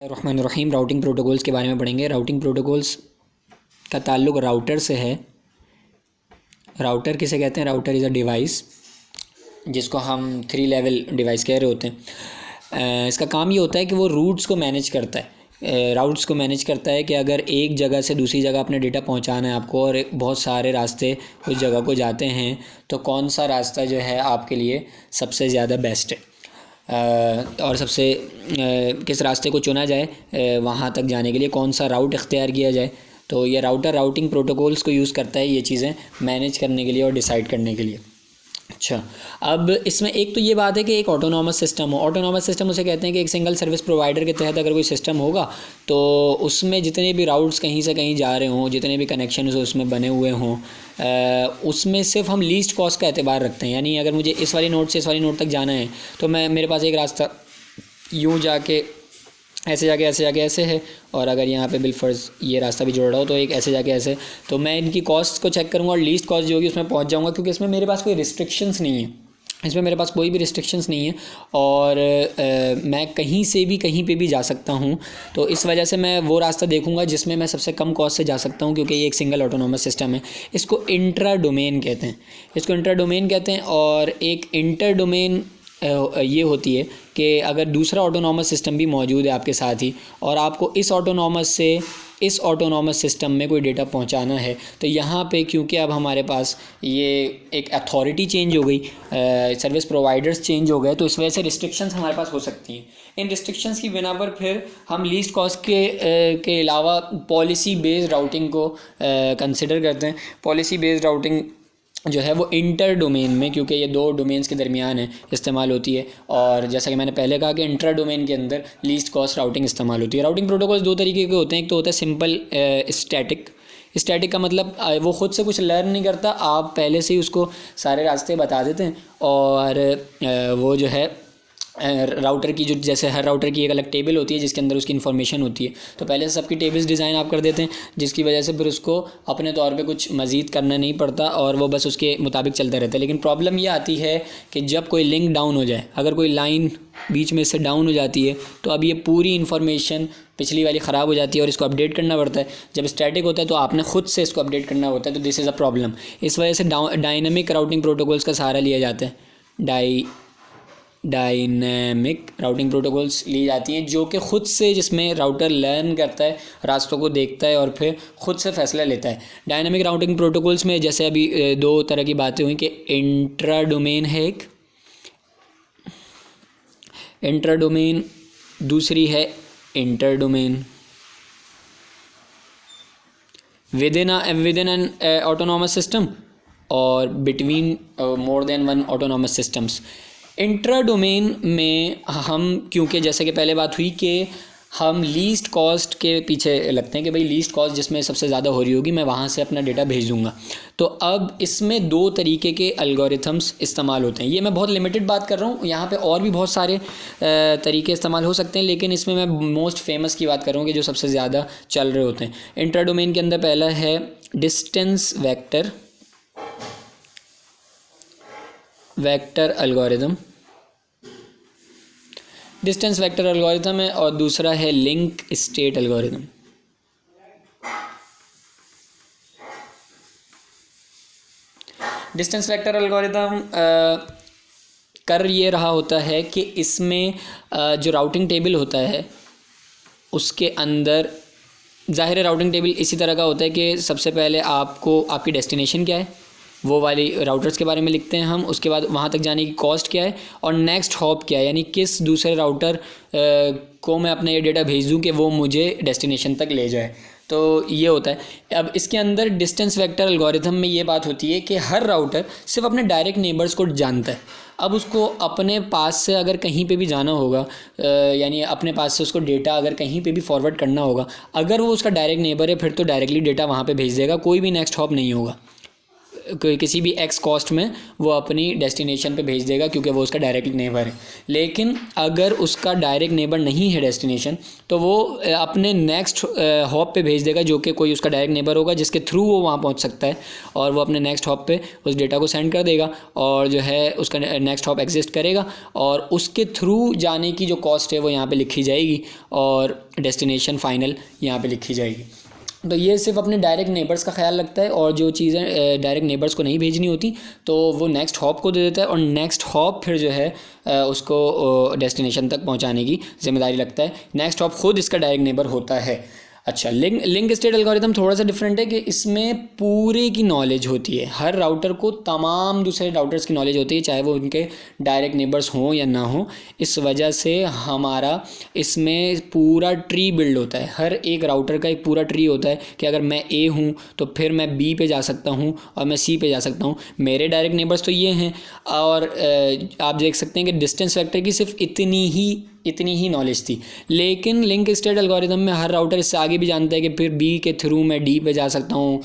रहमानिर्रहीम routing protocols के बारे में पढ़ेंगे। राउटिंग प्रोटोकॉल्स का ताल्लुक़ राउटर से है। राउटर किसे कहते हैं? राउटर इज़ अ डिवाइस जिसको हम 3 लेवल डिवाइस कह रहे होते हैं। इसका काम ये होता है कि वो रूट्स को मैनेज करता है। राउट्स को मैनेज करता है कि अगर एक जगह से दूसरी जगह अपने डेटा पहुंचाना है आपको और बहुत सारे रास्ते उस जगह को जाते हैं तो कौन सा रास्ता जो है आपके लिए सबसे ज़्यादा बेस्ट है और सबसे किस रास्ते को चुना जाए वहाँ तक जाने के लिए, कौन सा राउट इख्तियार किया जाए। तो ये राउटर राउटिंग प्रोटोकॉल्स को यूज़ करता है ये चीज़ें मैनेज करने के लिए और डिसाइड करने के लिए। अच्छा, अब इसमें एक तो ये बात है कि एक ऑटोनॉमस सिस्टम हो। ऑटोनॉमस सिस्टम उसे कहते हैं कि एक सिंगल सर्विस प्रोवाइडर के तहत अगर कोई सिस्टम होगा तो उसमें जितने भी राउट्स कहीं से कहीं जा रहे हों, जितने भी कनेक्शन उसमें बने हुए हों, उसमें सिर्फ हम लीस्ट कॉस्ट का एतबार रखते हैं। यानी अगर मुझे इस वाली नोड से इस वाली नोड तक जाना है तो मेरे पास एक रास्ता यूँ जाके ऐसे जाके ऐसे है, और अगर यहाँ पे बिलफर्ज ये रास्ता भी जोड़ रहा हो तो एक ऐसे जाके ऐसे, तो मैं इनकी कॉस्ट को चेक करूँगा और लीस्ट कॉस्ट जो होगी उसमें पहुँच जाऊँगा, क्योंकि इसमें मेरे पास कोई रिस्ट्रिक्शंस नहीं है। इसमें मेरे पास कोई भी रिस्ट्रिक्शंस नहीं है और मैं कहीं से भी कहीं पे भी जा सकता हूँ। तो इस वजह से मैं वो रास्ता देखूँगा जिसमें मैं सबसे कम कॉस्ट से जा सकता हूँ, क्योंकि ये एक सिंगल ऑटोनॉमस सिस्टम है। इसको इंट्रा डोमेन कहते हैं। और एक इंटर डोमेन ये होती है कि अगर दूसरा ऑटोनॉमस सिस्टम भी मौजूद है आपके साथ ही और आपको इस ऑटोनॉमस से इस ऑटोनॉमस सिस्टम में कोई डेटा पहुंचाना है, तो यहाँ पे क्योंकि अब हमारे पास ये एक अथॉरिटी चेंज हो गई, सर्विस प्रोवाइडर्स चेंज हो गए, तो इस वजह से रिस्ट्रिक्शंस हमारे पास हो सकती हैं। इन रिस्ट्रिक्शंस की बिना पर फिर हम लीस्ट कॉस्ट के अलावा पॉलिसी बेस्ड राउटिंग को कंसिडर करते हैं। पॉलिसी बेस्ड राउटिंग जो है वो इंटर डोमेन में, क्योंकि ये 2 डोमेन्स के दरमियान है, इस्तेमाल होती है। और जैसा कि मैंने पहले कहा कि इंट्रा डोमेन के अंदर लीस्ट कॉस्ट राउटिंग इस्तेमाल होती है। राउटिंग प्रोटोकॉल्स 2 तरीके के होते हैं। एक तो होता है सिंपल स्टैटिक का मतलब वो ख़ुद से कुछ लर्न नहीं करता, आप पहले से ही उसको सारे रास्ते बता देते हैं और वो जो है राउटर की, जो जैसे हर राउटर की एक अलग टेबल होती है जिसके अंदर उसकी इन्फॉर्मेशन होती है, तो पहले से सबकी टेबल्स डिज़ाइन आप कर देते हैं, जिसकी वजह से फिर उसको अपने तौर पे कुछ मज़ीद करना नहीं पड़ता और वो बस उसके मुताबिक चलता रहता है। लेकिन प्रॉब्लम ये आती है कि जब कोई लिंक डाउन हो जाए, अगर कोई लाइन बीच में से डाउन हो जाती है तो अब ये पूरी इन्फॉर्मेशन पिछली वाली ख़राब हो जाती है और इसको अपडेट करना पड़ता है। जब स्टैटिक होता है तो आपने ख़ुद से इसको अपडेट करना होता है, तो दिस इज़ अ प्रॉब्लम। इस वजह से डायनेमिक राउटिंग प्रोटोकॉल्स का सहारा लिया जाता है। डायनेमिक राउटिंग प्रोटोकॉल्स ली जाती हैं जो कि ख़ुद से, जिसमें राउटर लर्न करता है, रास्तों को देखता है और फिर ख़ुद से फ़ैसला लेता है। डायनेमिक राउटिंग प्रोटोकॉल्स में जैसे अभी 2 तरह की बातें हुई कि इंट्रा डोमेन है एक, इंट्रा डोमेन, दूसरी है inter domain. Within an autonomous system और between more than one autonomous systems. Intra domain में हम, क्योंकि जैसे कि पहले बात हुई कि हम लीस्ट कॉस्ट के पीछे लगते हैं कि भाई लीस्ट कॉस्ट जिसमें सबसे ज़्यादा हो रही होगी मैं वहाँ से अपना डेटा भेज दूँगा, तो अब इसमें 2 तरीके के एल्गोरिथम्स इस्तेमाल होते हैं। ये मैं बहुत लिमिटेड बात कर रहा हूँ, यहाँ पे और भी बहुत सारे तरीके इस्तेमाल हो सकते हैं, लेकिन इसमें मैं मोस्ट फेमस की बात कर रहा हूँ कि जो सबसे ज़्यादा चल रहे होते हैं। इंट्रा डोमेन के अंदर पहला है distance vector algorithm, distance vector algorithm है, और दूसरा है link state algorithm. Distance vector algorithm कर ये रहा होता है कि इसमें जो राउटिंग टेबल होता है उसके अंदर, ज़ाहिर है राउटिंग टेबल इसी तरह का होता है कि सबसे पहले आपको आपकी डेस्टिनेशन क्या है वो वाली राउटर्स के बारे में लिखते हैं हम, उसके बाद वहाँ तक जाने की कॉस्ट क्या है और नेक्स्ट हॉप क्या है, यानी किस दूसरे राउटर को मैं अपना ये डेटा भेज दूँ कि वो मुझे डेस्टिनेशन तक ले जाए। तो ये होता है। अब इसके अंदर डिस्टेंस वेक्टर एल्गोरिथम में ये बात होती है कि हर राउटर सिर्फ अपने डायरेक्ट नेबर्स को जानता है। अब उसको अपने पास से अगर कहीं पे भी जाना होगा, यानी अपने पास से उसको डेटा अगर कहीं पे भी फॉरवर्ड करना होगा, अगर वो उसका डायरेक्ट नेबर है फिर तो डायरेक्टली डेटा वहाँ पे भेज देगा, कोई भी नेक्स्ट हॉप नहीं होगा। किसी भी एक्स कॉस्ट में वो अपनी डेस्टिनेशन पे भेज देगा, क्योंकि वो उसका डायरेक्ट नेबर है। लेकिन अगर उसका डायरेक्ट नेबर नहीं है डेस्टिनेशन, तो वो अपने नेक्स्ट हॉप पे भेज देगा, जो कि कोई उसका डायरेक्ट नेबर होगा जिसके थ्रू वो वहाँ पहुँच सकता है, और वो अपने नेक्स्ट हॉप पे उस डेटा को सेंड कर देगा, और जो है उसका नेक्स्ट हॉप एग्जिस्ट करेगा, और उसके थ्रू जाने की जो कॉस्ट है वो यहाँ पे लिखी जाएगी, और डेस्टिनेशन फाइनल यहाँ पे लिखी जाएगी। तो ये सिर्फ अपने डायरेक्ट नेबर्स का ख्याल रखता है, और जो चीज़ें डायरेक्ट नेबर्स को नहीं भेजनी होती तो वो नेक्स्ट हॉप को दे देता है, और नेक्स्ट हॉप फिर जो है उसको डेस्टिनेशन तक पहुंचाने की जिम्मेदारी लगता है। नेक्स्ट हॉप खुद इसका डायरेक्ट नेबर होता है। अच्छा, लिंक स्टेट एल्गोरिथम थोड़ा सा डिफरेंट है कि इसमें पूरे की नॉलेज होती है, हर राउटर को तमाम दूसरे राउटर्स की नॉलेज होती है, चाहे वो उनके डायरेक्ट नेबर्स हों या ना हो। इस वजह से हमारा इसमें पूरा ट्री बिल्ड होता है, हर एक राउटर का एक पूरा ट्री होता है कि अगर मैं ए हूँ तो फिर मैं बी पे जा सकता हूँ और मैं सी पे जा सकता हूँ। मेरे डायरेक्ट नेबर्स तो ये हैं, और आप देख सकते हैं कि डिस्टेंस वेक्टर की सिर्फ इतनी ही नॉलेज थी। लेकिन लिंक स्टेट एल्गोरिथम में हर राउटर इससे आगे भी जानता है कि फिर बी के थ्रू मैं डी पे जा सकता हूँ,